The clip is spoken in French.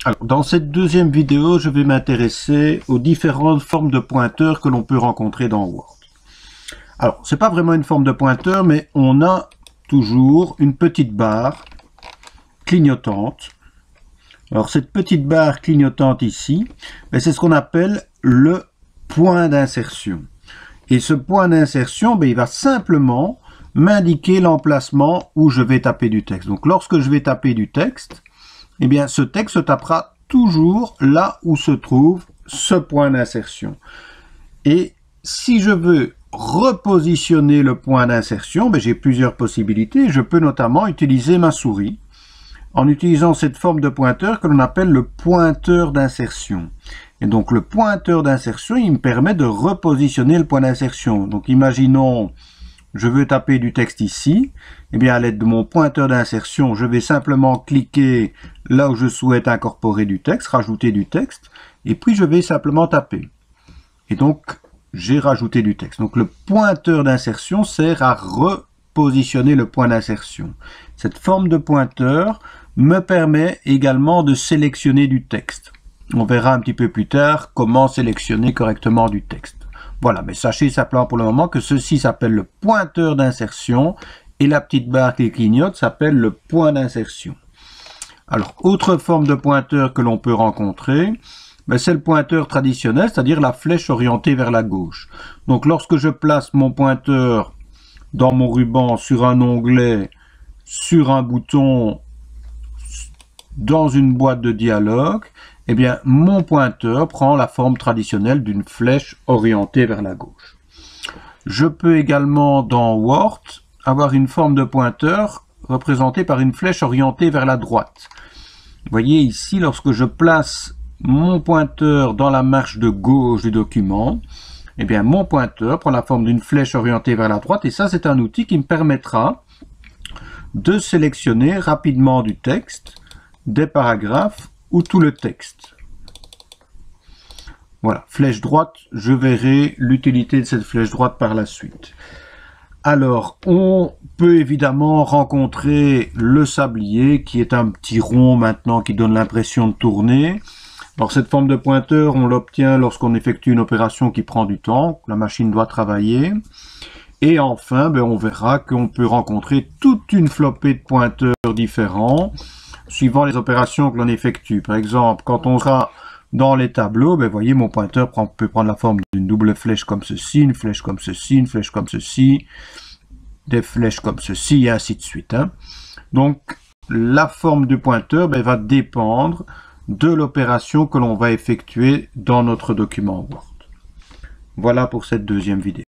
Alors, dans cette deuxième vidéo, je vais m'intéresser aux différentes formes de pointeurs que l'on peut rencontrer dans Word. Alors, c'est pas vraiment une forme de pointeur, mais on a toujours une petite barre clignotante. Alors, cette petite barre clignotante ici, c'est ce qu'on appelle le point d'insertion. Et ce point d'insertion, il va simplement m'indiquer l'emplacement où je vais taper du texte. Donc, lorsque je vais taper du texte, eh bien, ce texte se tapera toujours là où se trouve ce point d'insertion. Et si je veux repositionner le point d'insertion, j'ai plusieurs possibilités. Je peux notamment utiliser ma souris en utilisant cette forme de pointeur que l'on appelle le pointeur d'insertion. Et donc, le pointeur d'insertion, il me permet de repositionner le point d'insertion. Donc, imaginons, je veux taper du texte ici. Eh bien, à l'aide de mon pointeur d'insertion, je vais simplement cliquer là où je souhaite incorporer du texte, rajouter du texte, et puis je vais simplement taper. Et donc, j'ai rajouté du texte. Donc, le pointeur d'insertion sert à repositionner le point d'insertion. Cette forme de pointeur me permet également de sélectionner du texte. On verra un petit peu plus tard comment sélectionner correctement du texte. Voilà, mais sachez simplement pour le moment que ceci s'appelle le pointeur d'insertion et la petite barre qui clignote s'appelle le point d'insertion. Alors, autre forme de pointeur que l'on peut rencontrer, c'est le pointeur traditionnel, c'est-à-dire la flèche orientée vers la gauche. Donc, lorsque je place mon pointeur dans mon ruban sur un onglet, sur un bouton, dans une boîte de dialogue, eh bien, mon pointeur prend la forme traditionnelle d'une flèche orientée vers la gauche. Je peux également, dans Word, avoir une forme de pointeur représentée par une flèche orientée vers la droite. Vous voyez ici, lorsque je place mon pointeur dans la marge de gauche du document, eh bien, mon pointeur prend la forme d'une flèche orientée vers la droite, et ça, c'est un outil qui me permettra de sélectionner rapidement du texte, des paragraphes ou tout le texte. Voilà, flèche droite, je verrai l'utilité de cette flèche droite par la suite. Alors, on peut évidemment rencontrer le sablier qui est un petit rond maintenant qui donne l'impression de tourner. Alors, cette forme de pointeur, on l'obtient lorsqu'on effectue une opération qui prend du temps, la machine doit travailler. Et enfin, on verra qu'on peut rencontrer toute une flopée de pointeurs différents suivant les opérations que l'on effectue. Par exemple, quand on sera dans les tableaux, vous voyez, mon pointeur peut prendre la forme d'une double flèche comme ceci, une flèche comme ceci, une flèche comme ceci, des flèches comme ceci, et ainsi de suite. Donc, la forme du pointeur va dépendre de l'opération que l'on va effectuer dans notre document Word. Voilà pour cette deuxième vidéo.